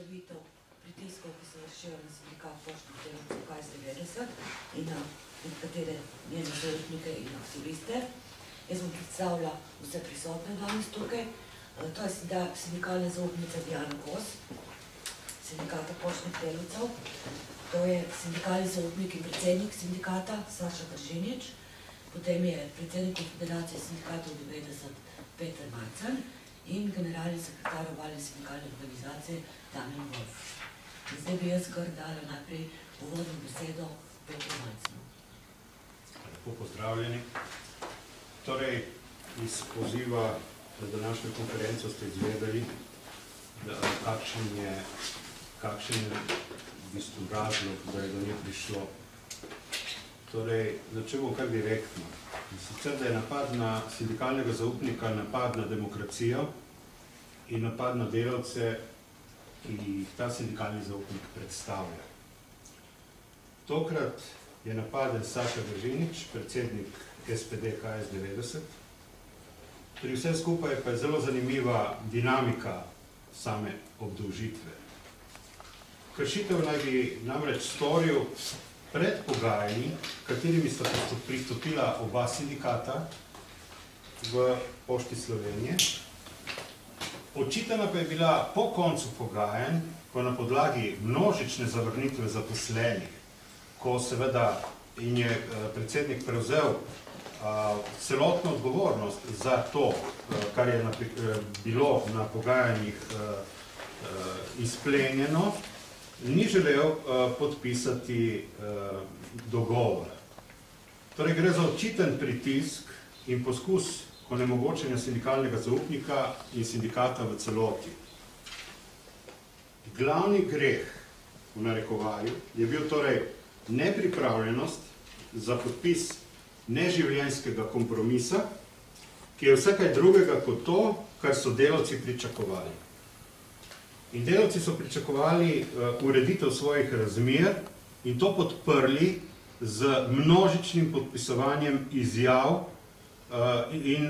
predstavitev pritiskov, ki se vršijo na sindikat poštnih delavcev KS90 in na nekatere njene zaupnike in aktiviste. Jaz bom predstavila vse prisotne danes tukaj. To je sindikalna zaupnica Diana Kos, sindikata poštnih delavcev. To je sindikalni zaupnik in predsednik sindikata Saša Gržinič. Potem je predsednik Konfederacije sindikatov 90 Peter Marcan in generalni sekretar obalne sindikalne organizacije Damjan Wolf. Zdaj bi jaz kar dala najprej uvodno besedo Petru Marcanu. Lepo pozdravljeni. Torej, iz poziva za današnjo konferenco ste izvedeli, kakšen je v bistvu razlog, da je do nje prišlo. Torej, začel bom kar direktno. Sicer, da je napad na sindikalnega zaupnika napad na demokracijo in napad na delavce, ki jih ta sindikalni zaupnik predstavlja. Tokrat je napaden Saša Gržinič, predsednik SPD KS90. Pri vsem skupaj pa je zelo zanimiva dinamika same obdolžitve. Kršitev naj bi namreč storil pred pogajanji, katerimi sta pristopila oba sindikata v Pošti Slovenije. Očitana pa je bila po koncu pogajanj, ko na podlagi množične zavrnitve zaposlenih, ko seveda in je predsednik prevzel celotno odgovornost za to, kar je bilo na pogajanjih izplenjeno, ni želel podpisati dogovora. Torej gre za očiten pritisk in poskus onemogočenja sindikalnega zaupnika in sindikata v celoti. Glavni greh v narekovaju je bil torej nepripravljenost za podpis neživljenjskega kompromisa, ki je vse kaj drugega kot to, kar so delavci pričakovali. In delavci so pričakovali ureditev svojih razmer in to podprli z množičnim podpisovanjem izjav in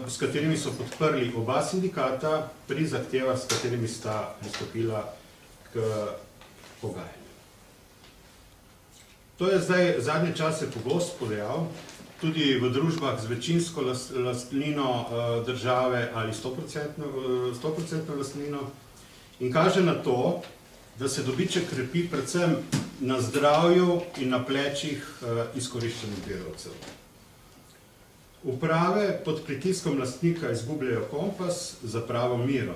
s katerimi so podprli oba sindikata pri zahtevah, s katerimi sta pristopila k pogajanju. To je zdaj zadnje čase pogost pojav, tudi v družbah z večinsko lastnino države ali 100% lastnino, in kaže na to, da se dobiček krepi predvsem na zdravju in na plečih izkoriščenih delavcev. Uprave pod pritiskom lastnika izgubljajo kompas za pravo miro.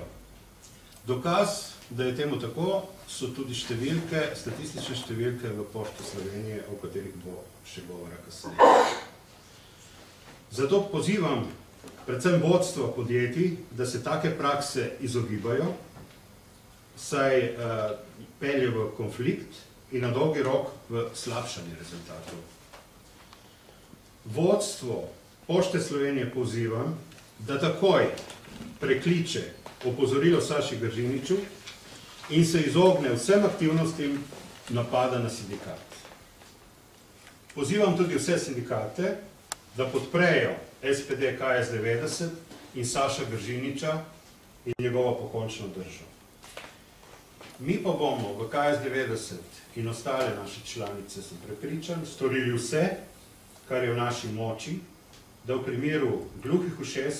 Dokaz, da je temu tako, so tudi številke, statistične številke v Pošti Slovenije, o katerih bo še govora kasneje. Zato pozivam predvsem vodstvo podjetij, da se take prakse izogibajo, saj pelje v konflikt in na dolgi rok v slabšanje rezultatov. Vodstvo Pošte Slovenije pozivam, da takoj prekliče opozorilo Saši Gržiniču in se izogne vsem aktivnostim napada na sindikat. Pozivam tudi vse sindikate, da podprejo SPD KS90 in Saša Gržiniča in njegovo pokončno držo. Mi pa bomo v KS90 in ostale naše članice, sem prepričan, storili vse, kar je v naši moči, da v primeru gluhih ušes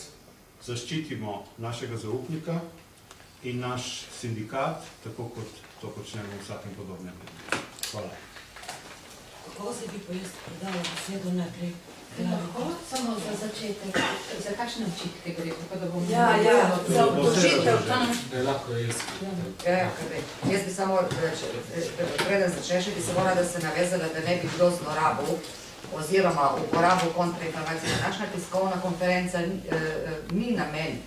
zaščitimo našega zaupnika in naš sindikat, tako kot to počnemo v vsakem podobnem primeru. Hvala. Kako se bi pa jaz predala besedo najprej? Lahko, samo za začetek. Za kakšne očitke gre? Za obdolžitev tam. Lahko je jaz. Jaz bi samo, preden začneš, bi se morala, da se navezala, da ne bi kdo zlorabil oziroma uporabil kontrainformacije. Naša tiskovna konferenca ni namen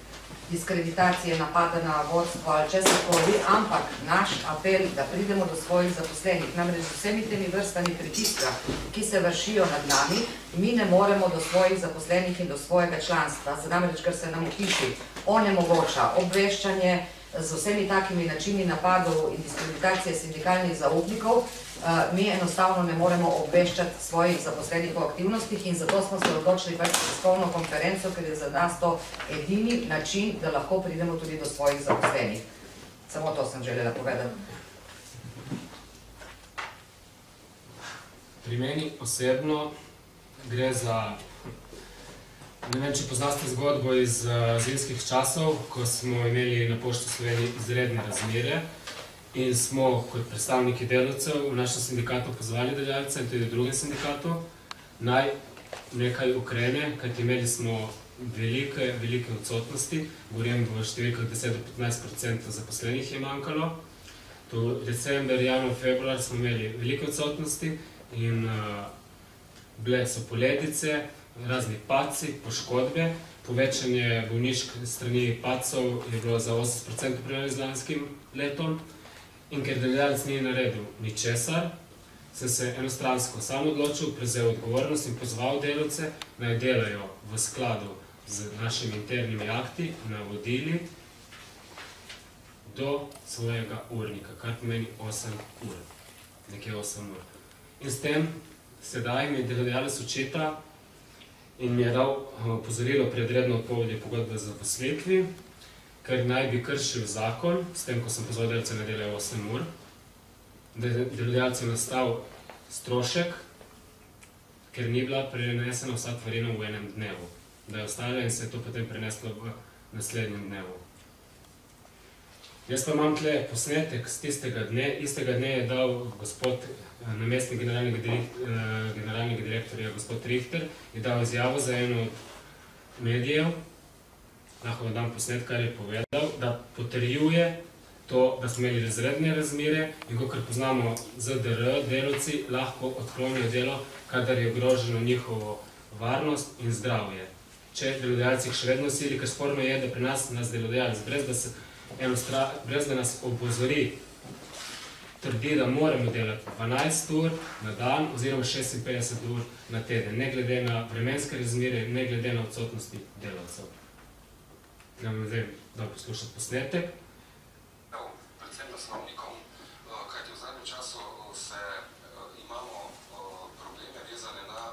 diskreditacije, napada na vodstvo ali česarkoli, ampak naš apel, da pridemo do svojih zaposlenih. Namreč z vsemi temi vrstami pritiska, ki se vršijo nad nami, mi ne moremo do svojih zaposlenih in do svojega članstva. Namreč, ker se nam v hiši onemogoča obveščanje z vsemi takimi načini napadov in diskreditacije sindikalnih zaupnikov, mi enostavno ne moremo obveščati svojih zaposlenih o aktivnostih in zato smo se odločili pač tiskovno konferenco, ker je za nas to edini način, da lahko pridemo tudi do svojih zaposlenih. Samo to sem želela povedati. Pri meni osebno gre za, ne vem, če poznate zgodbo iz zimskih časov, ko smo imeli na Pošti Slovenije izredne razmere in smo kot predstavniki delavcev v našem sindikatu pozvali delavce in tudi drugim sindikatu naj nekaj ukrene, kajti imeli smo velike odsotnosti, govorim v številkah 10-15% zaposlenih je manjkalo. To december, januar, februar smo imeli velike odsotnosti in bile so poledice, razni padci, poškodbe. Povečanje bolnišk strani padcov je bilo za 80% primerjali z lanskim letom. In ker delodajalec ni naredil ničesar, sem se enostransko sam odločil, prevzel odgovornost in pozval delavce, naj delajo v skladu z našimi internimi akti, navodili do svojega urnika, kar pomeni 8 ur. Nekje 8 ur. In s tem sedaj mi delodajalec očita in mi je dal opozorilo pred redno odpovedjo pogodbe za zaposlitvi, ker naj bi kršil zakon, s tem, ko sem pozval delavce, naj delajo 8 ur, da je delodajalcu nastal strošek, ker ni bila prenesena vsa tvarina v enem dnevu. Da je ostala in se je to potem preneslo v naslednjem dnevu. Jaz pa imam tle posnetek z istega dne je dal gospod namestnik generalnega direktorja, gospod Richter, je dal izjavo za eno od medijev, lahko dam posnet, kar je povedal, da potrjuje to, da smo imeli izredne razmere in kakor poznamo ZDR, delavci lahko odklonijo delo, kadar je ogroženo njihovo varnost in zdravje. Če delodajalci še vedno sili, ker sporno je, da pri nas delodajalec, brez da nas opozori, trdi, da moramo delati 12 ur na dan oziroma 56 ur na teden, ne glede na vremenske razmere, ne glede na odsotnosti delavcev. Nam zdaj da poslušati posnetek. Predvsem naslovnikom, kajti v zadnjem času imamo probleme vezane na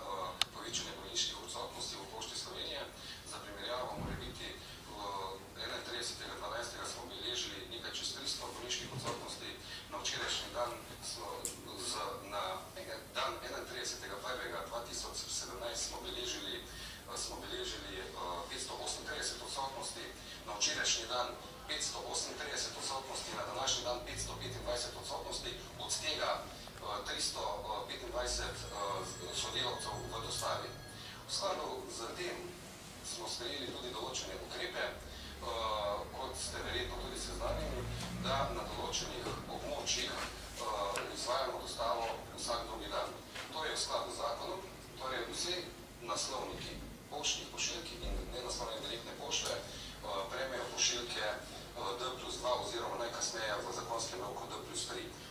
povečanje bolniških odsotnosti v Pošti Slovenije. Za primerjavo mora biti 31.12. smo beležili nekaj čez 300 bolniških odsotnosti, na včerajšnji dan na dan 31.1.2017 smo beležili 538 odsotnosti, na včerajšnji dan 538 odsotnosti, na današnji dan 525 odsotnosti, od tega 325 sodelavcev v dostavi. V skladu z tem smo sprejeli tudi določene ukrepe, kot ste verjetno tudi seznanjeni, da na določenih območjih izvajamo dostavo vsak drugi dan. To je v skladu z zakonom, torej vsi naslovniki poštnih pošiljk in nenaslovne direktne pošte prejmejo pošiljke D+2 oziroma najkasneje v zakonskem roku D+3.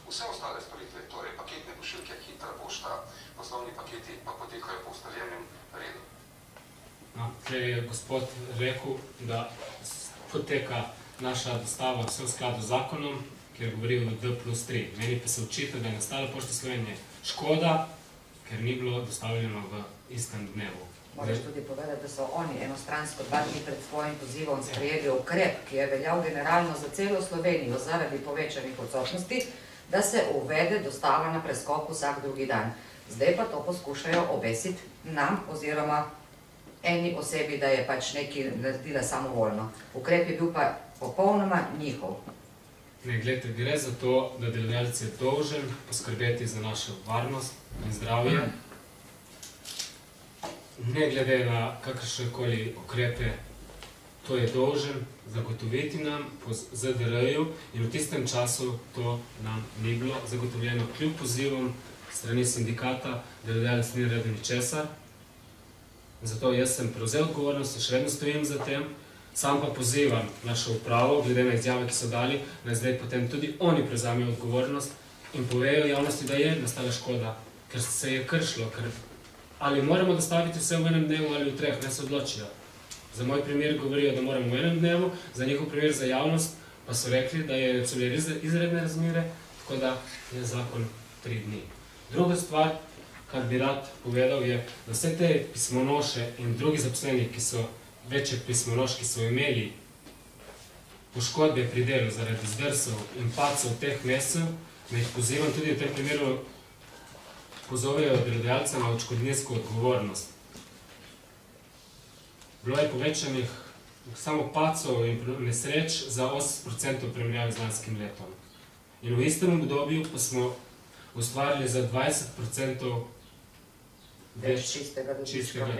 Vse ostale storitve, torej paketne pošiljke, hitra pošta, poslovni paketi pa potekajo po ustaljenem redu. Tukaj je gospod rekel, da poteka naša dostava vse v skladu z zakonom, ker govori o D+3. Meni pa se očita, da je nastala Pošta Slovenije škoda, ker ni bilo dostavljeno v istem dnevu. Moraš tudi povedati, da so oni enostransko 2 dni pred svojim pozivom sprejeli ukrep, ki je veljal generalno za celo Slovenijo zaradi povečanih odsotnosti, da se uvede dostava na preskoku vsak drugi dan. Zdaj pa to poskušajo obesiti nam oziroma eni osebi, da je pač nekaj naredila samovoljno. Ukrep je bil pa popolnoma njihov. Ne, gledajte, gre za to, da delodajalec je dolžen poskrbeti za našo varnost in zdravje, ne glede na kakršnekoli ukrepe, to je dolžen zagotoviti nam po ZDR-ju in v tistem času to nam ni bilo zagotovljeno. Kljub pozivom strani sindikata, delodajalec ni naredil ničesar, zato jaz sem prevzel odgovornost in še vedno stojim za tem, sam pa pozivam našo upravo, glede na izjave, ki so dali, naj zdaj potem tudi oni prevzamejo odgovornost in povejo javnosti, da je nastala škoda, ker se je kršilo, ker ali moramo dostaviti vse v enem dnevu ali v 3, ne se odločijo. Za moj primer govorijo, da moramo v enem dnevu, za njihov primer za javnost pa so rekli, da so bile izredne razmere, tako da je zakon 3 dni. Druga stvar, kar bi rad povedal, je, da vse te pismonoše in drugi zaposleni, ki so večje pismonoš, ki so imeli poškodbe pri delu zaradi zdrsov in padcev teh mesov, me jih pozivam tudi v tem primeru pozovejo delodajalce na odškodninsko odgovornost. Bilo je povečanih samo padcev in nesreč za 8% v primerjavi z lanskim letom. In v istem obdobju pa smo ustvarili za 20% več čistega dobička v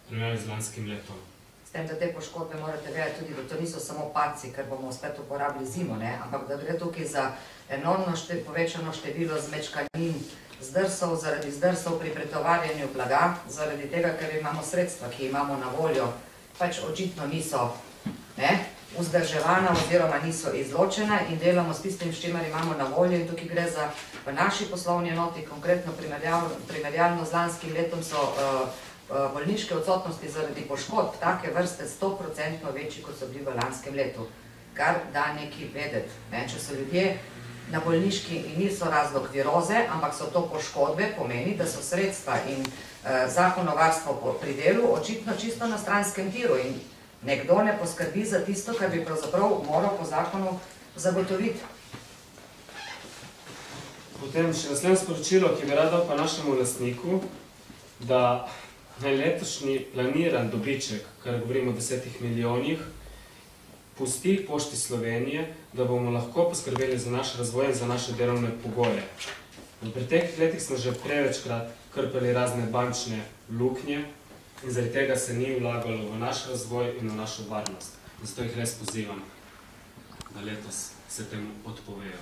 primerjavi z lanskim letom. S tem, da te poškodbe morate vedeti tudi, da to niso samo padci, ker bomo spet uporabili zimo, ampak da gre tukaj za enormno povečano število zmečkanin, zdrsov, zaradi zdrsov pri pretovarjanju blaga, zaradi tega, ker imamo sredstva, ki imamo na voljo, pač očitno niso vzdrževana oziroma niso izločena in delamo s tistim, s čimer imamo na voljo in tukaj gre za v naši poslovni enoti, konkretno primerjalno z lanskim letom so bolniške odsotnosti zaradi poškodb take vrste 100% večji, kot so bili v lanskem letu, kar da nekaj vedeti. Če so ljudje na bolniški in niso razlog viroze, ampak so to poškodbe, pomeni, da so sredstva in zakon o varstvu pri delu očitno čisto na stranskem tiru in nekdo ne poskrbi za tisto, kar bi pravzaprav moral po zakonu zagotoviti. Potem še naslednje sporočilo, ki bi rad dal pa našemu lastniku, da letošnji planiran dobiček, kar govorimo o 10 milijonih, pusti Pošti Slovenije, da bomo lahko poskrbeli za naš razvoj in za naše delovne pogoje. V preteklih letih smo že prevečkrat krpali razne bančne luknje in zaradi tega se ni vlagalo v naš razvoj in v našo varnost. Zato jih res pozivam, da letos se temu odpovejo.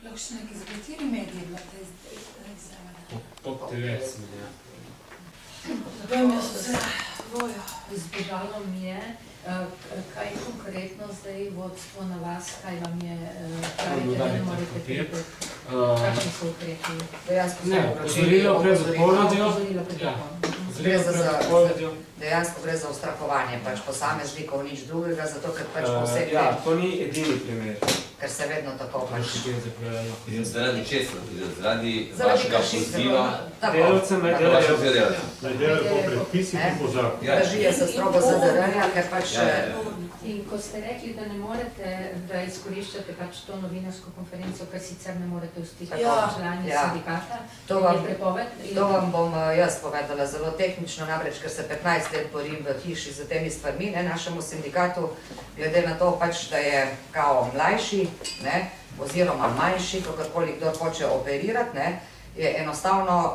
Lahko še nekaj, za kateri medij je bila ta izjava? Pop TV smo, ja. Izbežalo mi je, kaj konkretno zdaj vodstvo na vas, kaj vam je pravite, da ne morete priti? Kakšni so ukrepi? Ne, pozorilo pred zapovedjo. Dejansko gre za ustrahovanje posameznikov, nič drugega, zato ker pač po vseh... Ja, to ni edini primer. Ker se vedno tako pač... Zaradi česa? Zaradi vašega poziva? Delavcem je delajo. Delajo po predpisih in po zakonu. Držijo se strogo ZDR-ja, ker pač... In ko ste rekli, da ne morete, da izkoriščate pač to novinarsko konferenco, ker sicer ne morete vstiti člani sindikata, je prepoved? To vam bom jaz povedala zelo tehnično, namreč, ker se 15 let borim v hiši za temi stvarmi, našemu sindikatu, glede na to pač, da je kao mlajši, oziroma manjši, kakorkoli kdo hoče operirati, je enostavno,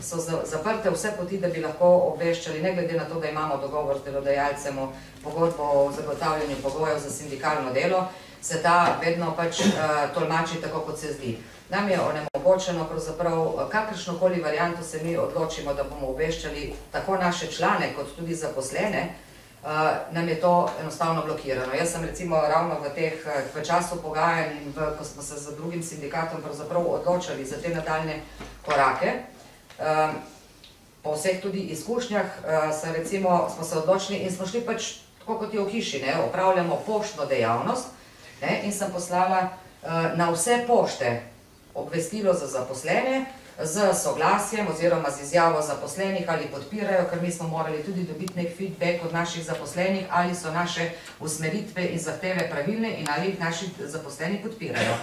so zaprte vse poti, da bi lahko obveščali, ne glede na to, da imamo dogovor z delodajalcem o pogodbo o zagotavljanju pogojev za sindikalno delo, se ta vedno pač tolmači tako, kot se zdi. Nam je onemogočeno pravzaprav kakršnokoli varianto se mi odločimo, da bomo obveščali tako naše člane, kot tudi zaposlene, nam je to enostavno blokirano. Jaz sem recimo ravno v času pogajanj in ko smo se z drugim sindikatom pravzaprav odločali za te nadaljne korake, po vseh tudi izkušnjah smo se odločili in smo šli pač tako kot je v hiši, opravljamo poštno dejavnost in sem poslala na vse pošte obvestilo za zaposlene, z soglasjem oziroma z izjavo zaposlenih ali podpirajo, ker mi smo morali tudi dobiti nek feedback od naših zaposlenih, ali so naše usmeritve in zahteve pravilne in ali jih naši zaposleni podpirajo.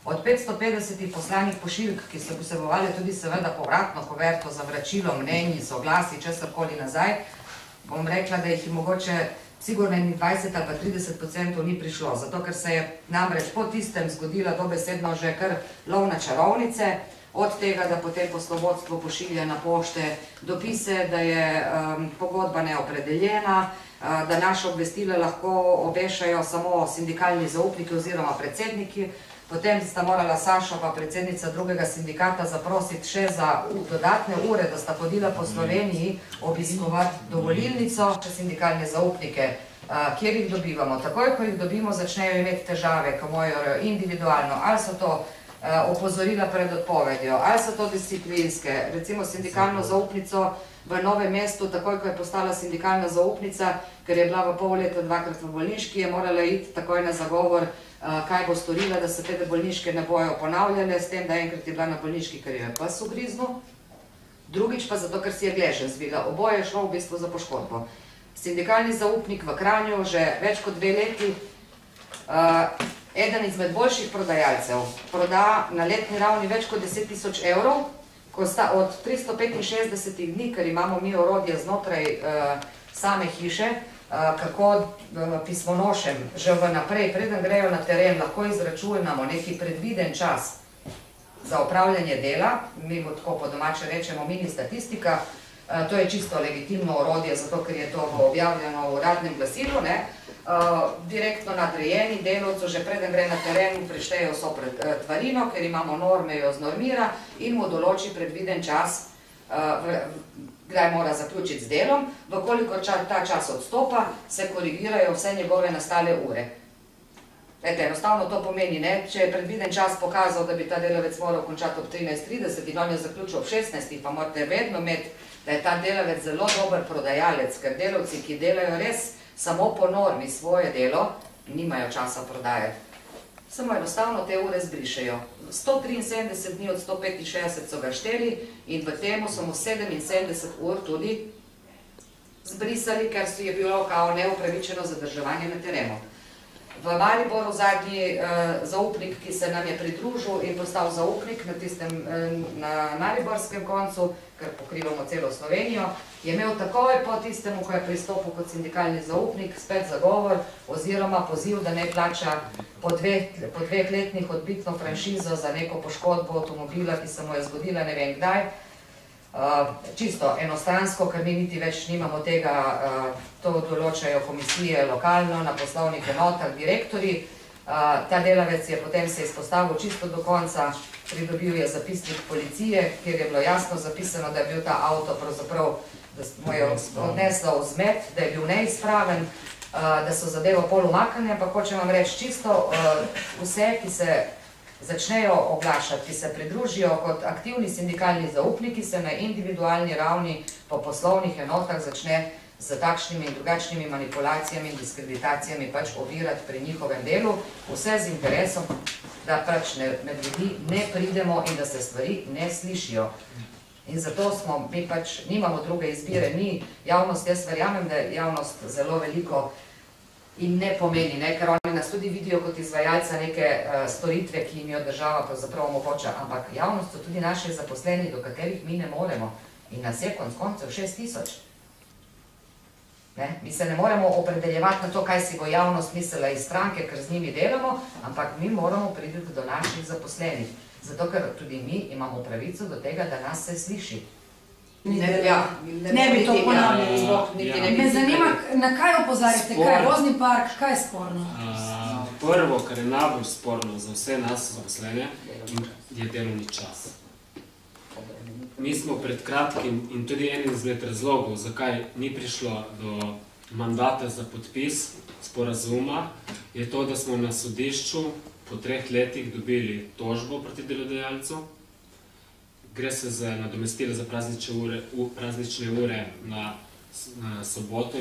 Od 550 poslanih pošiljk, ki so vsebovali tudi seveda povratno kuverto za vračilo mnenj, soglasi, česarkoli nazaj, bom rekla, da jih je mogoče sigurno 20 ali pa 30% ni prišlo, zato ker se je namreč po tistem zgodila dobesedno že kar lov na čarovnice, od tega, da potem poslovodstvo pošilja na pošte dopise, da je pogodba neopredeljena, da naše obvestila lahko obešajo samo sindikalni zaupniki oziroma predsedniki. Potem sta morala Saša pa predsednica drugega sindikata zaprositi še za dodatne ure, da sta hodila po Sloveniji obiskovati dovolilnico, sindikalne zaupnike, kjer jih dobivamo. Takoj, ko jih dobimo, začnejo imeti težave, ko morajo individualno, ali so to opozorila pred odpovedjo, ali so to disciplinske. Recimo sindikalno zaupnico v Novem mestu, takoj, ko je postala sindikalna zaupnica, ker je bila v pol leta dvakrat v bolniški, je morala iti takoj na zagovor, kaj bo storila, da se te bolniške ne bojo ponavljale, s tem, da enkrat je bila na bolniški, ker jo je pes ugriznil, drugič pa zato, ker si je gležen zvila. Oboje je šlo v bistvu za poškodbo. sindikalni zaupnik v Kranju že več kot 2 leti. Eden izmed boljših prodajalcev proda na letni ravni več kot 10 000 evrov, ko sta od 365 dni, ker imamo mi orodje znotraj same hiše, kako pismonošem že vnaprej, preden grejo na teren, lahko izračunamo neki predviden čas za opravljanje dela, mi tako po domače rečemo mini statistika, to je čisto legitimno orodje, zato ker je to objavljeno v uradnem glasilu, direktno nadrejeni delavcu, že preden gre na teren, preštejo vso tvarino, ker imamo norme, jo znormira in mu določi predviden čas, kdaj mora zaključiti z delom, vkoliko ta čas odstopa, se korigirajo vse njegove nastale ure. Enostavno to pomeni, če je predviden čas pokazal, da bi ta delavec moral končati ob 13:30 in on je zaključil ob 16, pa morate vedno imeti, da je ta delavec zelo dober prodajalec, ker delavci, ki delajo res samo po normi svoje delo, nimajo časa prodajati. Samo enostavno te ure zbrišejo. 173 dni od 165 so ga šteli in v temu so mu 77 ur tudi zbrisali, ker je bilo kao neupravičeno zadrževanje na terenu. V Mariboru zadnji zaupnik, ki se nam je pridružil in postal zaupnik na mariborskem koncu, ker pokrivamo celo Slovenijo, je imel takoj po tistemu, ko je pristopil kot sindikalni zaupnik, spet zagovor oziroma poziv, da ne plača po 2 letnih odbitno franšizo za neko poškodbo avtomobila, ki se mu je zgodila ne vem kdaj. Čisto enostransko, ker mi niti več nimamo tega, to določajo komisije lokalno, na poslovnih enotah, direktorji. Ta delavec je potem se izpostavil čisto do konca, pridobil je zapisnik policije, kjer je bilo jasno zapisano, da je bil ta avto pravzaprav, da mu je odneslo vzmet, da je bil neizpraven, da so zadevo pol umaknjene, pa hočem vam reči čisto vse, ki se začnejo oglašati, ki se pridružijo kot aktivni sindikalni zaupniki, se na individualni ravni po poslovnih enotah začne z takšnimi in drugačnimi manipulacijami in diskreditacijami pač ovirati pri njihovem delu, vse z interesom, da pač med ljudi ne pridemo in da se stvari ne slišijo. In zato smo, mi pač nimamo druge izbire, ni javnost, jaz verjamem, da je javnost zelo veliko in ne pomeni, ker oni nas tudi vidijo kot izvajalca neke storitve, ki jim jo država pravzaprav omogoča, ampak javnost so tudi naši zaposleni, do katerih mi ne moremo in nas je konec koncev 6000. Mi se ne moremo opredeljevati na to, kaj si bo javnost mislila iz stranke, ker z njimi delamo, ampak mi moramo priti do naših zaposlenih, zato ker tudi mi imamo pravico do tega, da nas se sliši. Ne bi to ponavljali. Me zanima, na kaj opozarjate, kaj je vozni park, kaj je sporno? Prvo, kar je najbolj sporno za vse nas zaposlene, je delovni čas. Mi smo pred kratkim in tudi en izmed razlogov, zakaj ni prišlo do mandata za podpis sporazuma, je to, da smo na sodišču po 3 letih dobili tožbo proti delodajalcu. Gre se za nadomestilo za praznične ure na soboto,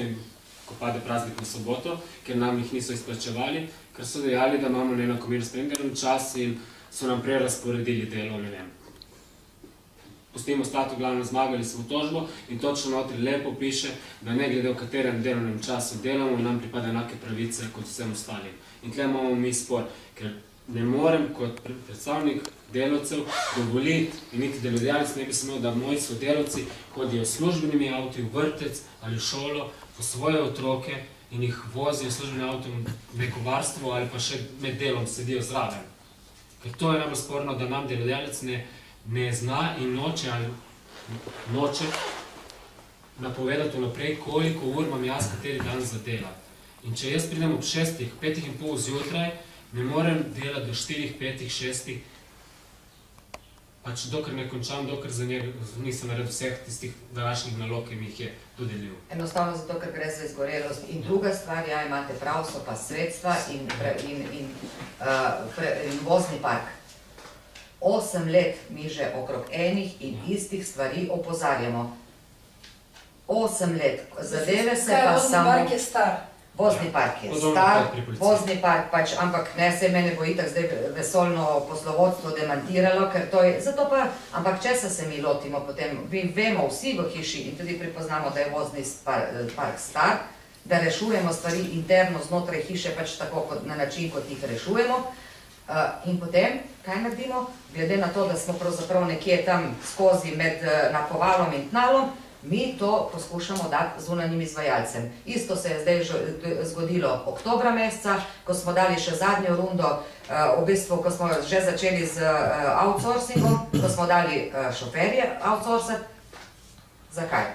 ko pade praznik na soboto, ker nam jih niso izplačevali, ker so dejali, da imamo neenakomeren spremljen čas in so nam prerasporedili delo, ne vem. Pustimo stati, v glavnem zmagali smo tožbo in točno notri lepo piše, da ne glede v katerem delovnem času delamo, nam pripada enake pravice kot vsem ostalim. In tle imamo mi spor, ker ne morem kot predstavnik delavcev dovoliti in niti delodajalec ne bi smel, da moji sodelavci hodijo s službenimi avti v vrtec ali v šolo po svoje otroke in jih vozijo službenim avtom v neko varstvo ali pa še med delom sedijo zraven. Ker to je najbolj sporno, da nam delodajalec ne zna in noče napovedati vnaprej, koliko ur imam jaz kateri dan za delati. In če jaz pridem ob 6, 5:30 zjutraj, ne morem delati do 4, 5, 6, pač dokler ne končam, dokler za njega nisem naredil vseh tistih današnjih nalog, ki mi jih je dodelil. Enostavno zato, ker gre za izgorelost. In druga stvar, ja, imate prav, so pa sredstva in vozni park. 8 let mi že okrog enih in istih stvari opozarjamo. 8 let. Zadeve se pa samo... Vozni park je star. Vozni park je star, vozni park pač, ampak ne, se mene bo itak zdaj vesoljno poslovodstvo demantiralo, ker to je, zato pa, ampak česa se mi lotimo potem, mi vemo vsi v hiši in tudi pripoznamo, da je vozni park star, da rešujemo stvari interno znotraj hiše pač tako na način, kot jih rešujemo in potem, kaj naredimo? Glede na to, da smo pravzaprav nekje tam skozi med nakovalom in tnalom, mi to poskušamo dati zunanjim izvajalcem. Isto se je zdaj zgodilo oktobra meseca, ko smo dali še zadnjo rundo, v bistvu, ko smo že začeli z outsourcingom, ko smo dali šoferje outsourcati. Zakaj?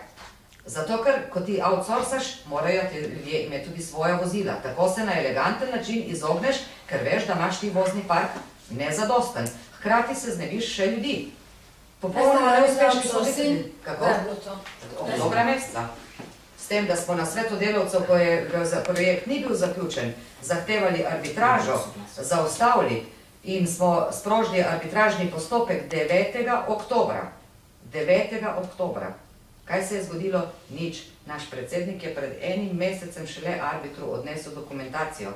Zato, ker ko ti outsourcaš, morajo ti ljudje imeti tudi svoja vozila. Tako se na eleganten način izogneš, ker veš, da imaš ti vozni park nezadosten. Hkrati se znebiš še ljudi. Popolnoma neuspešni so vsi. Kako? Oktobra meseca. S tem, da smo na svetu delavcev, ko je projekt ni bil zaključen, zahtevali arbitražo, zaustavili in smo sprožili arbitražni postopek 9. oktobra. 9. oktobra. Kaj se je zgodilo? Nič. Naš predsednik je pred enim mesecem šele arbitru odnesel dokumentacijo.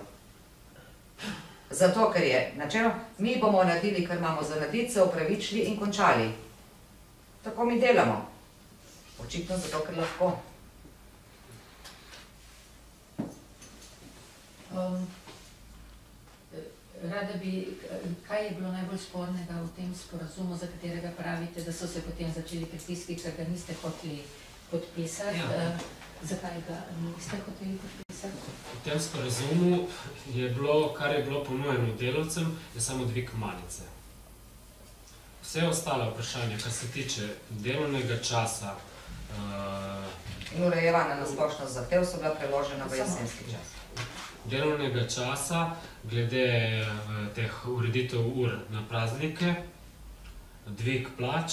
Zato, ker je načelo, mi bomo naredili, kar imamo za narediti, se opravičili in končali. Tako mi delamo. Očitno zato, ker lahko. Rada bi, kaj je bilo najbolj spornega v tem sporazumu, za katerega pravite, da so se potem začeli pritiski, ker ga niste hoteli podpisati? Zakaj ga niste hoteli podpisati? V tem sporazumu je bilo, kar je bilo ponujeno delavcem, je samo dvig malice. Vse ostale vprašanja, kar se tiče delovnega časa in urejevanja na splošno zahtev so bila preložena v jesenski čas. Delovnega časa, glede teh ureditev ur na praznike, dvig plač,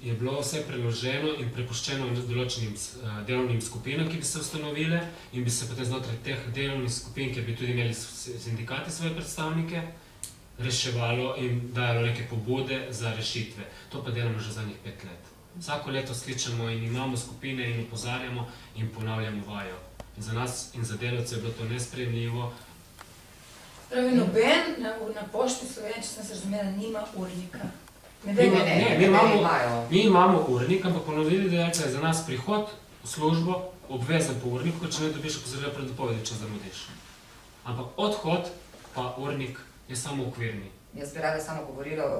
je bilo vse preloženo in prepuščeno določenim delovnim skupinam, ki bi se ustanovile in bi se potem znotraj teh delovnih skupin, kjer bi tudi imeli sindikati svoje predstavnike, reševalo in dajalo neke pobude za rešitve. To pa delamo že zadnjih 5 let. Vsako leto skličemo in imamo skupine in opozarjamo in ponavljamo vajo. In za nas in za delavce je bilo to nesprejemljivo. Pravi, noben na Pošti Slovenije, če sem se razumela, nima urnika. Mi imamo urnik, ampak ponovili delavca je za nas prihod v službo obvezen po urniku, če ne dobiš opozorila pred dopovedi, če zamudiš. Ampak odhod pa urnik je samo okvirni. Jaz bi rada samo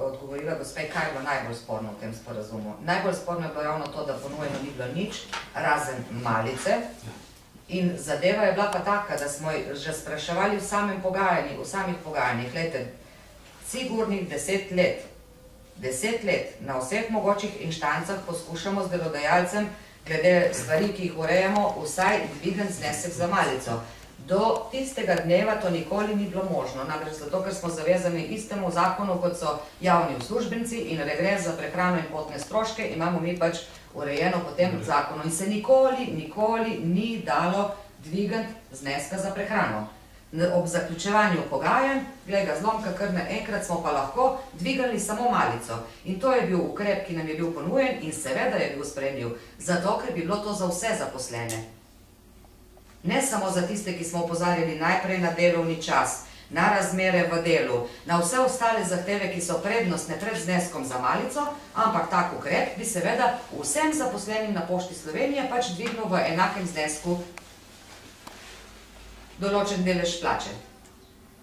odgovorila, gospe, kaj je bilo najbolj sporno v tem sporazumu. Najbolj sporno je bilo ravno to, da ponujeno ni bilo nič, razen malice. In zadeva je bila pa taka, da smo že spraševali v samih pogajanjih, gledajte, sigurnih 10 let, 10 let na vseh mogočih inštancah poskušamo z delodajalcem, glede stvari, ki jih urejamo, vsaj dvigen znesek za malico. Do tistega dneva to nikoli ni bilo možno, namreč zato, ker smo zavezani istemu zakonu, kot so javni uslužbenci in regres za prehrano in potne stroške, imamo mi pač urejeno po tem zakonu in se nikoli ni dalo dvigati zneska za prehrano. Ob zaključevanju pogajanj, glej ga zlomka, kar naenkrat smo pa lahko dvigali samo malico. In to je bil ukrep, ki nam je bil ponujen in seveda je bil sprejemljiv, zato ker bi bilo to za vse zaposlene. Ne samo za tiste, ki smo opozarjali najprej na delovni čas, na razmere v delu, na vse ostale zahteve, ki so prednostne pred zneskom za malico, ampak tak ukrep bi seveda vsem zaposlenim na Pošti Slovenije pač dvignil v enakem znesku določen delež plače.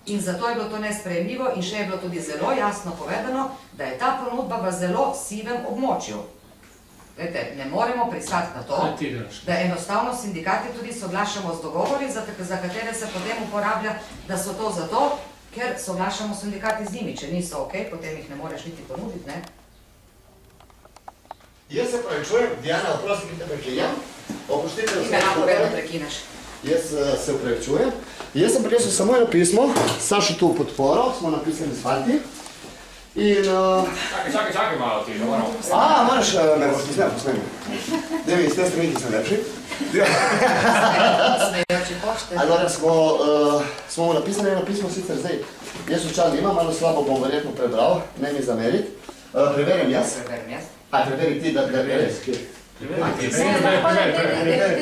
In zato je bilo to nesprejemljivo in še je bilo tudi zelo jasno povedano, da je ta ponudba v zelo sivem območju. Ne moremo pristati na to, da enostavno sindikati tudi soglašamo z dogovori, za katere se potem uporablja, da so to zato, ker soglašamo sindikati z njimi. Če niso ok, potem jih ne moreš niti ponuditi, ne? Jaz se pravičujem, Diana, oprosti, ki te prekinjam. Ime lahko vedno prekinaš. Jaz se pravičujem. Jaz sem prinesel samo eno pismo, Sašo tu v podporo, smo napisali s Falti. In... Čakaj malo ti, da moramo... Moraš me posnemi. Da mi, s te strani, ki sem lepši. Smejoči pošte. Smo mu napisali eno pismo, sicer zdaj, jaz včasih imam, malo slabo bom verjetno prebral, ne mi zameriti. Preverjam jaz. Preverjam jaz. Preveri ti, da preveriš.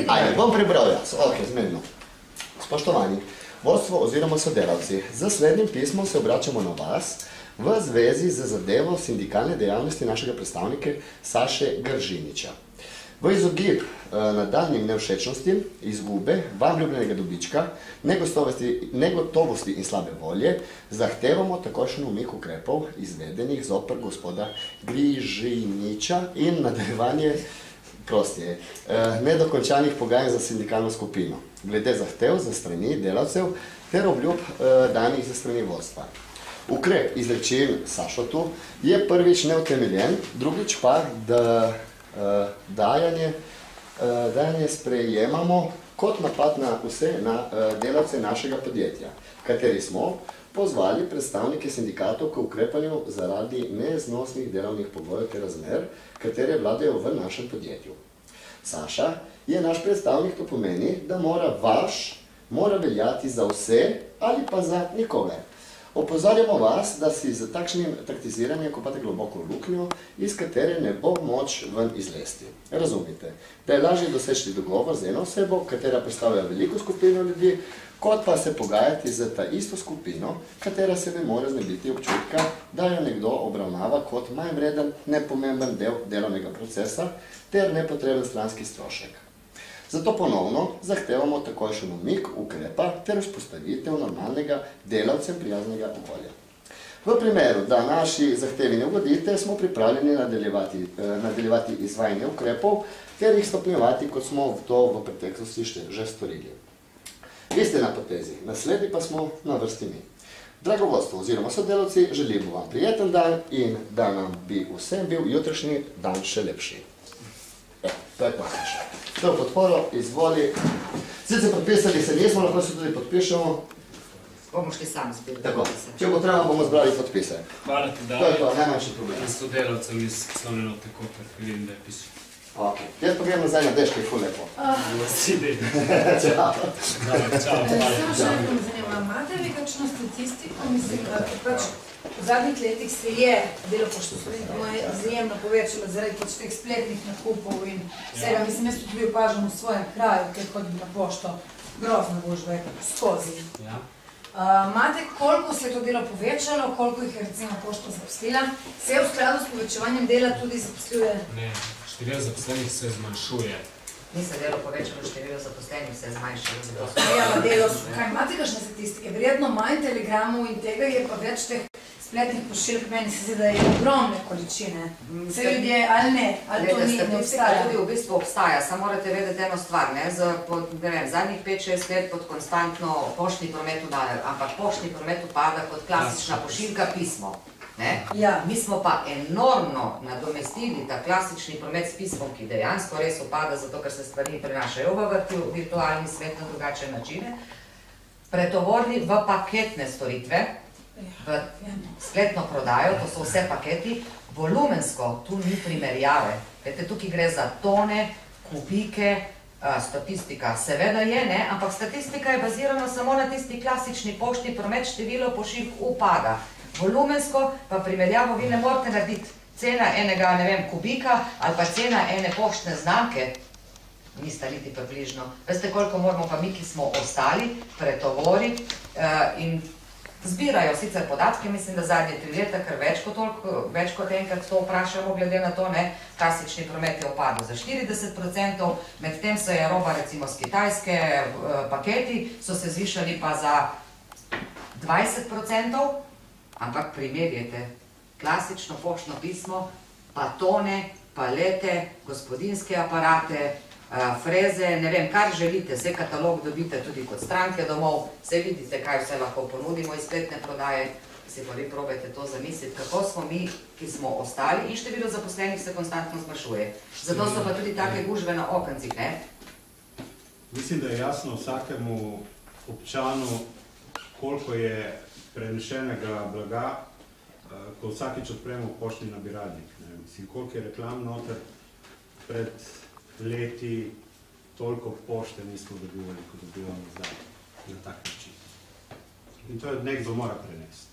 Ajde, bom prebral jaz. Ok, zmerno. Spoštovani, vodstvo oziroma sodelavci, z slednjim pismom se obračamo na vas v zvezi z zadevo sindikalne dejavnosti našega predstavnika Saše Gržiniča. V izogib nadaljnjim nevšečnostim, izgube, vam ljubljenega dobička, negotovosti in slabe volje, zahtevamo takojšen umik ukrepov izvedenih zoper gospoda Gržiniča in nadaljevanje prostije, nedokončanih pogajanj za sindikalno skupino, glede zahtev za strani delavcev ter obljub danih za strani vodstva. Ukrep izrečen Sašotu je prvič neutemeljen, drugič pa, da dajanje sprejemamo kot napad na vse delavce našega podjetja, kateri smo pozvali predstavnike sindikatov k ukrepanju zaradi neznosnih delovnih pogojev ter razmer, katere vladajo v našem podjetju. Saša je naš predstavnik, to pomeni, da mora veljati za vse ali pa za nikogar. Opozarjamo vas, da si z takšnim taktiziranjem kopate globoko luknjo, iz katere ne bo moč ven izlesti. Razumite, da je lažje doseči dogovor z eno osebo, katera predstavlja veliko skupino ljudi, kot pa se pogajati z ta isto skupino, katera se ne more znebiti občutka, da jo nekdo obravnava kot manj vreden, nepomemben del delovnega procesa ter nepotreben stranski strošek. Zato ponovno zahtevamo takojšen umik ukrepa ter vzpostavitev normalnega delavcem prijaznega okolja. V primeru, da naši zahtevi ne ugodite, smo pripravljeni nadaljevati izvajanje ukrepov ter jih stopnjevati, kot smo to v preteklosti že storili. Vi ste na potezi, naslednji pa smo na vrsti mi. Drago vodstvo oziroma sodelavci, želimo vam prijeten dan in da nam bi vsem bil jutrišnji dan še lepši. To je klasično. To je podporo, izvoli. Sicer podpisali se nismo, lahko se tudi podpišemo. Bomo šli sami zbirati. Tako, če bo treba, bomo zbrali podpise. Hvala ti, da. To je to, najmanjši problem. In sodelavcem iz poslovne note Koper, ki vidim, da je pisal. Ok, jaz pa grem nazaj na deški, ful lepo. Sidi. Čau. Čau, hvala. Samo še nekaj me zanima, imate vi kakšno statistiko? Mislim, pač v zadnjih letih se je delo Pošte Slovenije izjemno povečalo zaradi pač teh spletnih nakupov in vsega. Mislim, jaz tudi opažam v svojem kraju, ker hodim na pošto, grozno gužva je skozi. Imate, koliko se je to delo povečalo, koliko jih je recimo pošta zaposlila? Se je v skladu s povečevanjem dela tudi zaposljuje? Ne, število zaposlenih se zmanjšuje. Ni se delo povečalo, število zaposlenih se je zmanjšalo. Kaj imate kakšne statistike? Verjetno manj telegramov in tega je pa več teh spletnih pošiljk, meni se zdi, da je ogromne količine. Vse ljudje ali ne, ali to ni, ne obstaja. Tudi v bistvu obstaja, samo morate vedeti eno stvar, ne, zadnjih 5-6 let pod konstantno poštni promet udajo, ampak poštni promet upada kot klasična pošiljka pismo. Mi smo pa enormno nadomestili ta klasični promet s pismom, ki dejansko res upada, zato ker se stvari prenašajo v virtualni svet na drugačne načine, pretovorili v paketne storitve, v spletno prodajo, to so vse paketi, volumensko tu ni primerjave. Vete, tukaj gre za tone, kubike, statistika seveda je, ne, ampak statistika je bazirana samo na tisti klasični poštni promet, število pošiljk upada. Volumensko pa primerjavo vi ne morate narediti. Cena enega, ne vem, kubika ali pa cena ene poštne znamke nista niti približno. Veste, koliko moramo pa mi, ki smo ostali, pretovoriti in zbirajo sicer podatke, mislim, da zadnje 3 leta, ker več kot enkrat to vprašamo glede na to, ne, klasični promet je upadel za 40%, medtem se je roba recimo z Kitajske, paketi so se zvišali pa za 20%, ampak primerjajte klasično poštno pismo, pa tone, palete, gospodinjske aparate, freze, ne vem, kar želite, vse katalog dobite tudi kot stranke domov, vse vidite, kaj vse lahko ponudimo iz spletne prodaje, si pa vi probajte to zamisliti, kako smo mi, ki smo ostali in število zaposlenih se konstantno zmanjšuje. Zato so pa tudi take gužve na okencih, ne? Mislim, da je jasno vsakemu občanu, koliko je prenešenega blaga, ko vsakič odpremo poštni nabiralnik. Mislim, koliko je reklam noter, pred leti toliko pošte nismo dobivali, kot dobivamo zdaj, na tak način. In to je nekdo mora prenesti.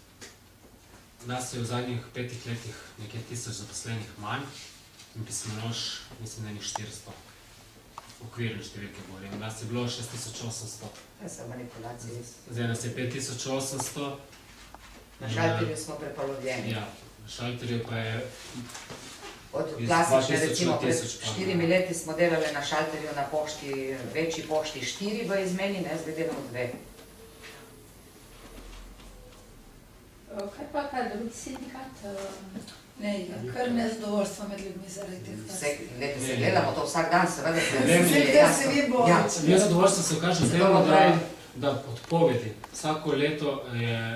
Nas je v zadnjih 5 letih nekaj 1000 zaposlenih manj, in pismonoš, mislim, da ni 400. Okvirne številke govorim. Nas je bilo 6800. To so manipulacije. Zdaj nas je 5800. Na šalterju smo prepolovljeni. Ja, na šalterju pa je od klasične, recimo pred 4 leti smo delali na šalterju na pošti, večji pošti 4 v izmeni, ne, zdaj delamo 2. Kaj pa kaj drugi sindikat? Ne, kar nezadovoljstvo med ljudmi zaradi teh. Leto se gledamo to vsak dan, seveda se vi bo. Nezadovoljstvo se kaže v tem, da odpovedi. Vsako leto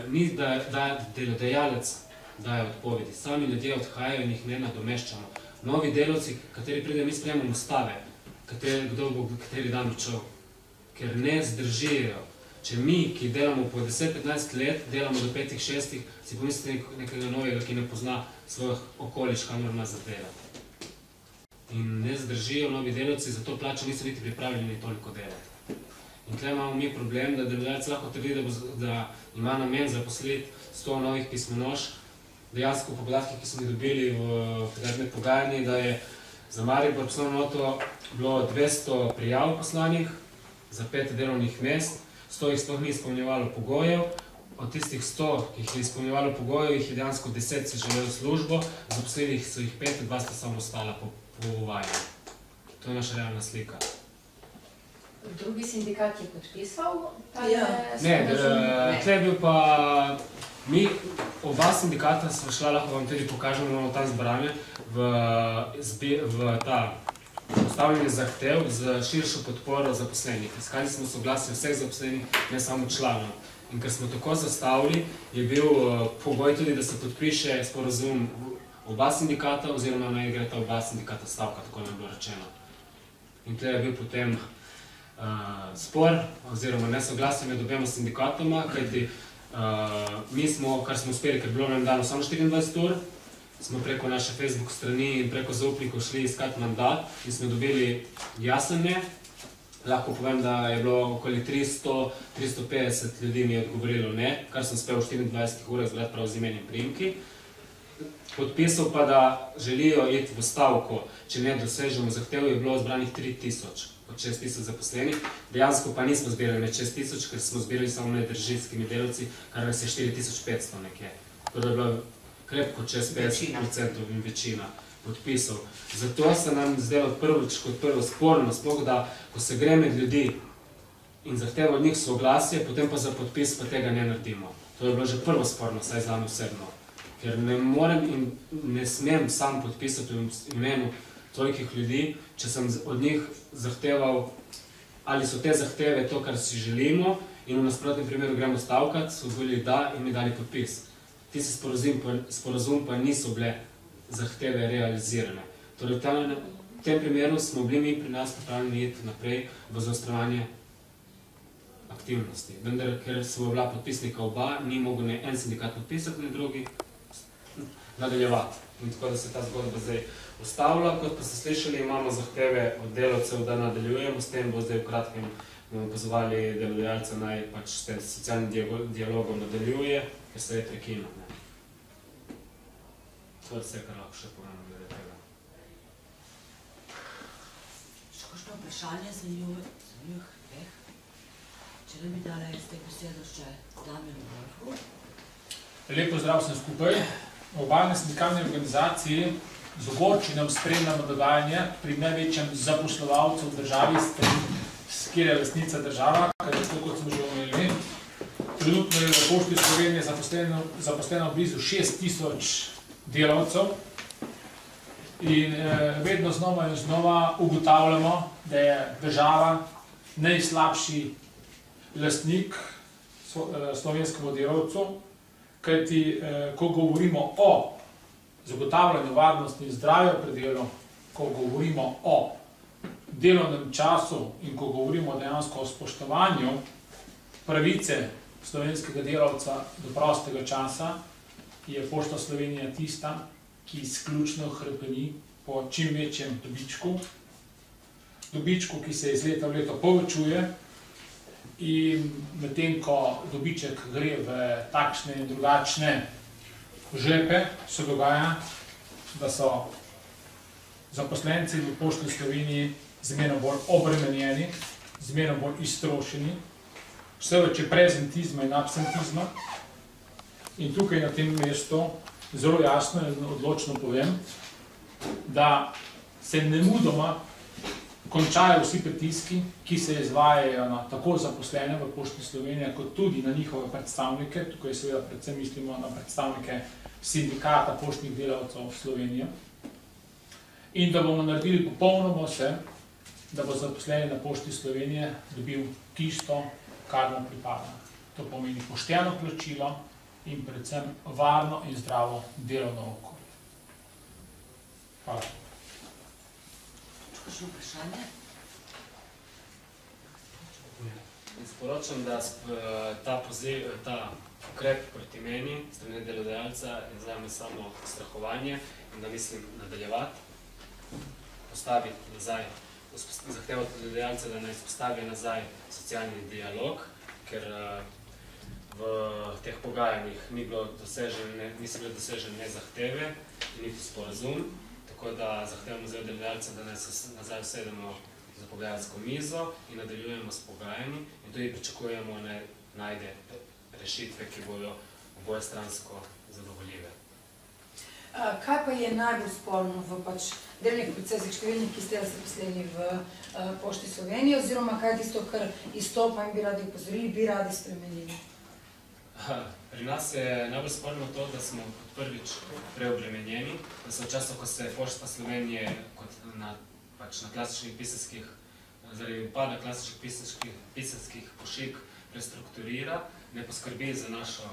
ni, da delodajalec daje odpovedi. Sami ljudje odhajajo in jih ne nadomeščamo. Novi delavci, kateri pridejo, mi sprejemamo stave, kdo bo kateri dan odšel, ker ne zdržijo. Če mi, ki delamo po 10-15 let, delamo do 5-6, si pomislite nekega novega, ki ne pozna svojih okoliš, kamor nas zadelati. In ne zdržijo novi delavci, zato plače niso niti pripravljeni toliko delati. In tukaj imamo mi problem, da delodajalec lahko trdi, da ima namen zaposliti 100 novih pismonoš. Dejansko po podatkih, ki smo jih dobili v takratne pogajanje, da je za Maribor poslovno noto bilo 200 prijav poslanih za 5 delovnih mest, 100 jih sploh ni izpolnjevalo pogojev, od tistih 100, ki jih je izpolnjevalo pogojev, jih je dejansko 10 si želelo službo, zaposlili so jih 5, 2 sta samo ostala po uvajanju. To je naša realna slika. Drugi sindikat je podpisal? Ne, tukaj je bil pa mi, oba sindikata smo šla, lahko vam tudi pokažemo, imamo tam zbrane, v ta postavljanje zahtev za širšo podporo zaposlenih. Iskali smo soglasje vseh zaposlenih, ne samo članov. In ker smo tako zastavili, je bil pogoj tudi, da se podpiše sporazum oba sindikata, oziroma naj greta oba sindikata stavka, tako nam je bilo rečeno. In tukaj je bil potem spor, oziroma nesoglasje med obema sindikatoma, kajti mi smo, kar smo uspeli, ker je bilo nam dano samo 24 ur, smo preko naše Facebook strani in preko zaupnikov šli iskati mandat in smo dobili jasenje. Lahko povem, da je bilo okoli 300-350 ljudi mi je odgovorilo ne, kar sem uspel v 24 urah zbrati prav z imenjem priimki. Podpisal pa, da želijo iti v stavko, če ne dosežemo zahtev, je bilo zbranih 3000 od 6000 zaposlenih. Dejansko pa nismo zbirali med 6000, ker smo zbirali samo med državskimi delavci, kar nas je 4500 nekje. Tako da je bilo krepko čez 50% in večina podpisov. Zato se nam zdelo prvič kot prvo sporno, sploh da, ko se gre med ljudi in zahteva od njih soglasje, potem pa za podpis pa tega ne naredimo. To je bilo že prvo sporno, saj zame osebno. Ker ne morem in ne smem sam podpisati v imenu tolikih ljudi, če sem od njih zahteval, ali so te zahteve to, kar si želimo, in v nasprotnem primeru gremo stavkati, so bili da in mi dali podpis. Tisti sporazum pa niso bile zahteve realizirane. Torej, v tem primeru smo bili mi pri nas pripravljeni iti naprej v zaostrovanje aktivnosti. Vendar, ker smo bila podpisnika oba, ni mogel ne en sindikat podpisati, ne drugi nadaljevati. In tako, da se ta zgodba zdaj ustavlja. Kot pa ste slišali, imamo zahteve od delavcev, da nadaljujemo, s tem bo zdaj v kratkem pozvali delodajalca naj pač s tem socialnim dialogom nadaljuje, ker se je prekinil. To je vse, kar lahko še povemo glede tega. Še kakšno vprašanje za njih dveh? Če ne bi dala jaz te besedo še Damjanu Wolfu. Lep pozdrav vsem skupaj. V obalni sindikalni organizaciji z ogorčenjem spremljamo dogajanje pri največjem zaposlovalcu v državi, s kjer je lastnica država, kar je to, kot smo že omenili. Trenutno je v Pošti Slovenije zaposleno blizu 6000 delavcev in vedno znova in znova ugotavljamo, da je država najslabši lastnik slovenskemu delavcu, kajti ko govorimo o zagotavljanju varnosti in zdravja pri delu, ko govorimo o delovnem času in ko govorimo dejansko o spoštovanju pravice slovenskega delavca do prostega časa, je Pošta Slovenija tista, ki izključno hrepeni po čim večjem dobičku. Dobičku, ki se iz leta v leto povečuje in medtem, ko dobiček gre v takšne in drugačne žepe, se dogaja, da so zaposlenci v Pošti Sloveniji zmerno bolj obremenjeni, zmerno bolj iztrošeni, vse več je prezentizma in absentizma. In tukaj na tem mestu zelo jasno in odločno povem, da se nemudoma končajo vsi pritiski, ki se izvajajo na tako zaposlene v Pošti Slovenije, kot tudi na njihove predstavnike. Tukaj seveda predvsem mislimo na predstavnike sindikata poštnih delavcev v Sloveniji. In da bomo naredili popolnoma vse, da bo zaposleni na Pošti Slovenije dobil tisto, kar mu pripada. To pomeni pošteno plačilo in predvsem varno in zdravo delovno okolje. Hvala. Kakšno vprašanje? Sporočam, da ta ukrep proti meni, strani delodajalca, je zame samo strahovanje in da mislim nadaljevati, postaviti nazaj, zahtevati delodajalca, da naj vzpostavi nazaj socialni dialog, ker v teh pogajanjih niso bile dosežene ne zahteve, niti sporazum, tako da zahtevamo zdaj od delodajalca, da naj se nazaj usedemo za pogajalsko mizo in nadaljujemo s pogajanji in tudi pričakujemo, da najde rešitve, ki bodo obojestransko zadovoljive. Kaj pa je najbolj sporno v delovnih procesih številnih, ki ste zaposleni v Pošti Slovenije, oziroma kaj je tisto, kar izstopa in bi radi opozorili, bi radi spremenili? Pri nas je najbolj sporno to, da smo prvič preobremenjeni, da se v času, ko se Pošta Slovenije na klasičnih pisanskih, zaradi upada klasičnih pisanskih pošiljk prestrukturira, ne poskrbi za našo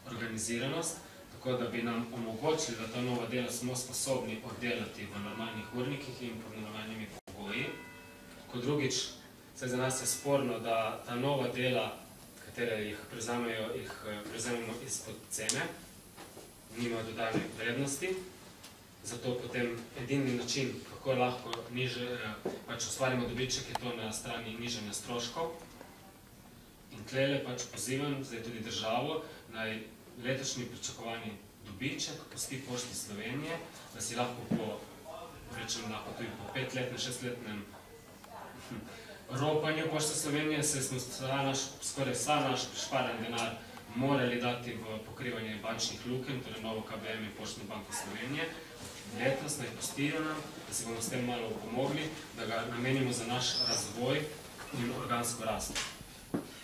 organiziranost, tako da bi nam omogočili, da ta nova dela smo sposobni oddelati v normalnih urnikih in pod normalnimi pogoji. Kot drugič, za nas je sporno, da ta nova dela, katere jih prevzamemo izpod cene, nimajo dodane vrednosti, zato potem edini način, kako lahko ustvarimo dobiček, je to na strani nižanja stroškov. In tlele pozivam zdaj tudi državo, naj letošnji pričakovani dobiček pusti Pošti Slovenije, da si lahko po 5-letnem, 6-letnem ropanju Pošte Slovenije smo skoraj vsa naš prišparan denar morali dati v pokrivanje bančnih lukenj, torej Novo KBM in Poštno banko Slovenije. Letos naj pustijo nam, da si bomo s tem malo pomogli, da ga namenimo za naš razvoj in organsko rast.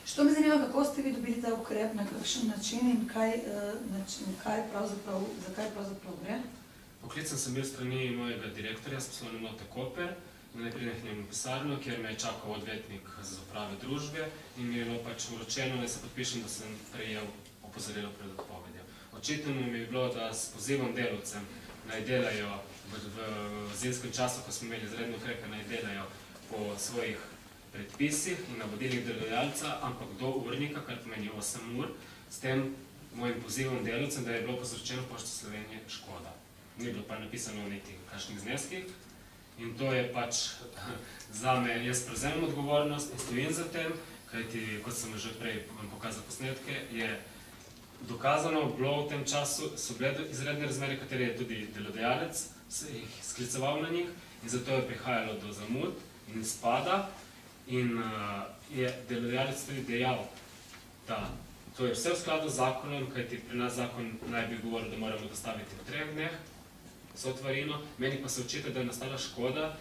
Što me zanima, kako ste vi dobili ta ukrep, na kakšen način in zakaj pravzaprav gre? Poklican sem bil strani mojega direktorja s poslovne enote Koper, naj pridem k njemu v pisarno, kjer me je čakal odvetnik za uprave družbe in mi je bilo vročeno, da se podpišem, da sem prejel opozorilo pred odpovedjo. Očitno mi je bilo, da s pozivom delavcem naj delajo v zimskem času, ko smo imeli izredne ukrepe, naj delajo po svojih predpisih in navodilih delodajalca, ampak do urnika, kar pomeni 8 ur, s tem mojim pozivom delavcem, da je bilo povzročeno Pošti Slovenije škoda. Ni bilo pa napisano niti kakšnih zneskih in to je zame, jaz prevzemam odgovornost in stojim za tem, kajti, kot sem že prej pokazal posnetke, je dokazano bilo v tem času, so bile izredne razmere, katere je tudi delodajalec jih skliceval na njih in zato je prihajalo do zamud in izpada. In je delodajalec tudi dejal, da to je vse v skladu z zakonom, kajti pri nas zakon naj bi govoril, da moramo dostaviti v 3 dneh sotvarino, meni pa se očita, da je nastala škoda,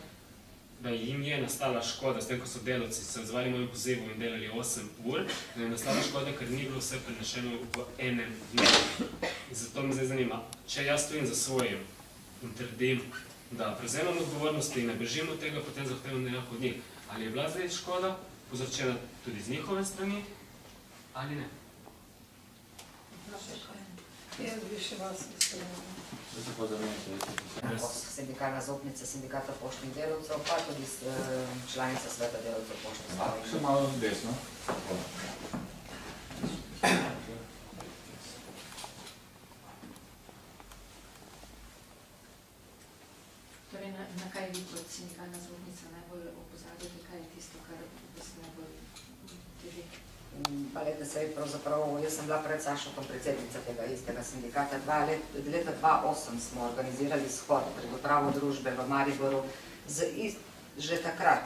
da jim je nastala škoda, s tem, ko so delavci se odzvali mojim pozivom in delali 8 ur, da je nastala škoda, ker ni bilo vse prenešeno v enem dnevu. In zato me zdaj zanima, če jaz stojim za svojim in trdim, da prevzemam odgovornosti in ne bežim od tega, potem zahtevam nekako od njih. Ali je bila zdaj škoda povzročena tudi z njihove strani, ali ne? Jaz bi še vas izstavljala. Sindikalna zaupnica Sindikata poštnih delavcev, pa tudi članica Sveta delavcev Pošte Slovenije. Še malo desno. Torej, na kaj vi kot sindikalna zaupnica najbolj opozarjate, kaj je tisto, kar vas najbolj teži? Leta sej, pravzaprav, jaz sem bila pred Sašotom predsednica tega istega sindikata. Leta 2008 smo organizirali shod pred upravo družbe v Mariboru že takrat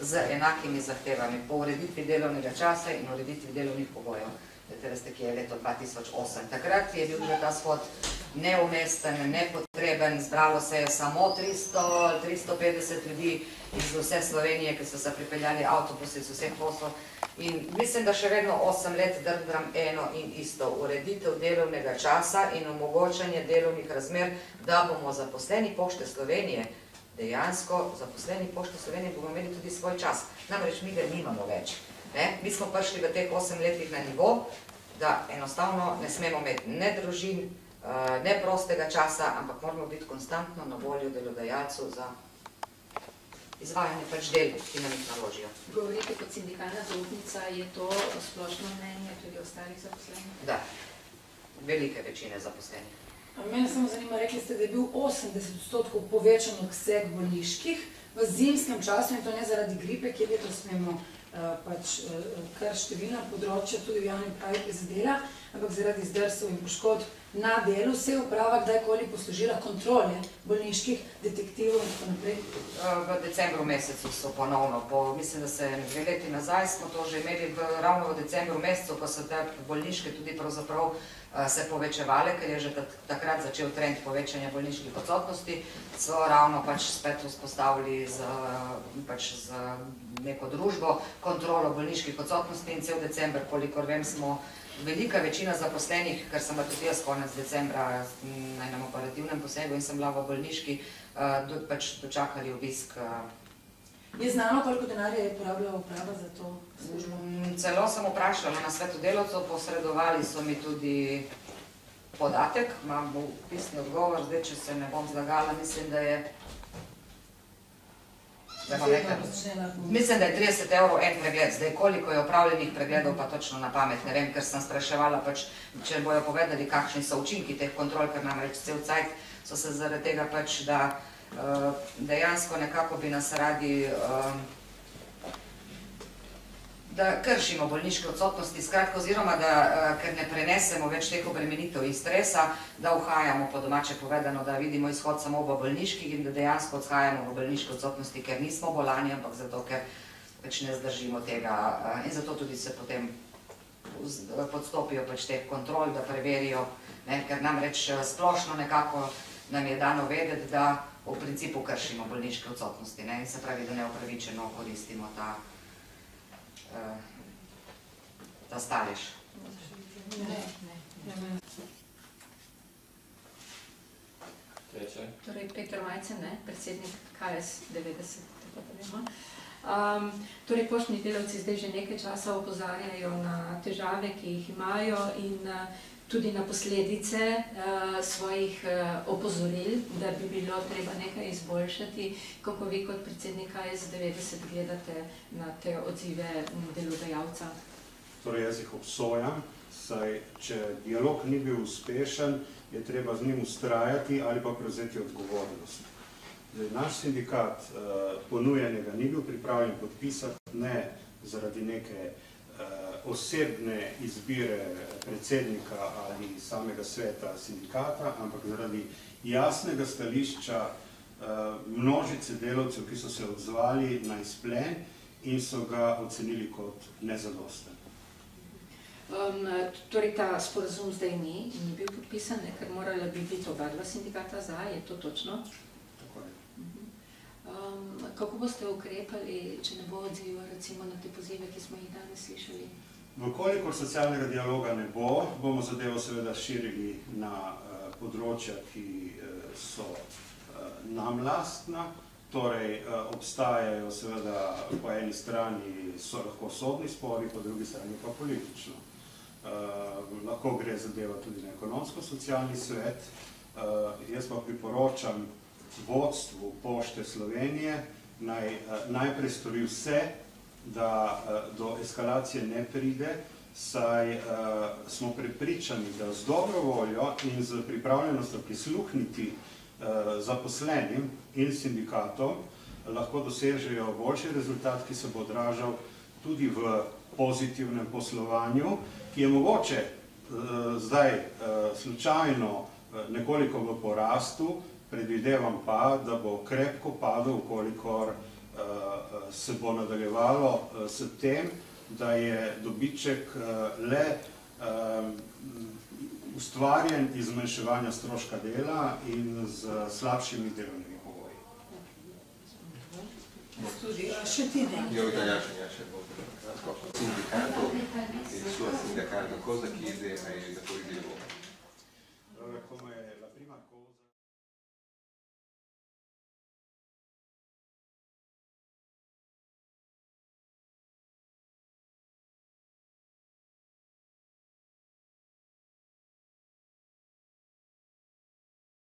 z enakimi zahtevami po ureditvi delovnega časa in ureditvi delovnih pogojev. Veste, ki je leto 2008. Takrat je bil že ta shod neumesten, nepotreben, zbralo se je samo 300-350 ljudi iz vse Slovenije, ki so se pripeljali avtobusi iz vseh poslov. In mislim, da še vedno 8 let drdram eno in isto. Ureditev delovnega časa in omogočanje delovnih razmer, da bomo zaposleni Pošte Slovenije, dejansko zaposleni Pošte Slovenije bomo imeli tudi svoj čas. Namreč mi ga nimamo več. Mi smo prišli v teh 8 letih na nivo, da enostavno ne smemo imeti ne družin, ne prostega časa, ampak moramo biti konstantno na voljo delodajalcu za izvajanje pač del, ki nam jih naložijo. Govorite kot sindikalna zaupnica, je to splošno mnenje tudi ostalih zaposlenih? Da, velike večine zaposlenih. Mene samo zanima, rekli ste, da je bil 80% povečan obseg bolniških v zimskem času in to ne zaradi gripe, kjer letos smemo pač kar številna področja tudi v javni upravi prizadela, ampak zaradi zdrsov in poškodb na delu se je uprava kdajkoli poslužila kontrole bolniških detektivov in tako naprej? V decembru mesecu so ponovno, mislim, da se 2 leti nazaj smo to že imeli ravno v decembru mesecu, ko so te bolniške tudi pravzaprav se povečevale, ker je že takrat začel trend povečanja bolniških odsotnosti, so ravno pač spet vzpostavili z neko družbo kontrolo bolniških odsotnosti in cel december, kolikor vem, smo velika večina zaposlenih, ker sem bila tudi jaz konec decembra na enem operativnem posegu in sem bila v bolniški, pač dočakali obisk. Je znano, koliko denarja je porabljala uprava za to službo? Celo sem vprašala na svetu delavcev, posredovali so mi tudi podatek, imam pisni odgovor, zdaj, če se ne bom zlagala, mislim, da je 30 € en pregled, zdaj koliko je opravljenih pregledov, pa točno na pamet, ne vem, ker sem spraševala, če bojo povedali, kakšni so učinki teh kontrol, ker namreč cel cajt so se zaradi tega pač, da dejansko nekako bi nas radi, da kršimo bolniške odsotnosti, skratka oziroma, da ker ne prenesemo več teh obremenitev in stresa, da uhajamo po domače povedano, da vidimo izhod samo v bolniških in da dejansko odhajamo v bolniške odsotnosti, ker nismo bolani, ampak zato, ker pač ne zdržimo tega in zato tudi se potem podstopijo pač teh kontrol, da preverijo, ker namreč splošno nekako nam je dano vedeti, da v principu kršimo bolniške odsotnosti, in se pravi, da neupravičeno koristimo ta stalež. Torej, Peter Majcen, predsednik KS 90, tako da vemo. Torej, poštni delavci zdaj že nekaj časa opozarjajo na težave, ki jih imajo in tudi na posledice svojih opozoril, da bi bilo treba nekaj izboljšati. Kako vi kot predsednik KS 90 gledate na te odzive delodajalca? Torej, jaz jih obsojam, saj če dialog ni bil uspešen, je treba z njim vztrajati ali pa prevzeti odgovornost. Naš sindikat ponujenega ni bil pripravljen podpisati, ne zaradi neke osebne izbire predsednika ali samega sveta sindikata, ampak zaradi jasnega stališča množice delavcev, ki so se odzvali na izplen in so ga ocenili kot nezadosten. Torej, ta sporazum zdaj ni bil podpisan, ker morala bi biti oba dva sindikata za, je to točno? Tako je. Kako boste ukrepali, če ne bo odziva recimo na te pozive, ki smo jih danes slišali? Vkolikor socialnega dialoga ne bo, bomo zadevo seveda širili na področja, ki so nam lastna. Torej, obstajajo seveda po eni strani so lahko sodni spori, po drugi strani pa politično. Lahko gre zadeva tudi na ekonomsko-socialni svet. Jaz pa priporočam vodstvu Pošte Slovenije najprej stori vse, da do eskalacije ne pride, saj smo prepričani, da z dobro voljo in z pripravljenostjo prisluhniti zaposlenim in sindikatom lahko dosežejo boljši rezultat, ki se bo odražal tudi v pozitivnem poslovanju, ki je mogoče zdaj slučajno nekoliko v porastu, predvidevam pa, da bo krepko padel, ukolikor se bo nadaljevalo s tem, da je dobiček le ustvarjen iz zmanjševanja stroška dela in z slabšimi delovnimi pogoji. Še ti ne. Io italiano še bolj kratko. Sindicato, il suo sindacato, cosa chiede ai datori di lavoro? Come la prima cosa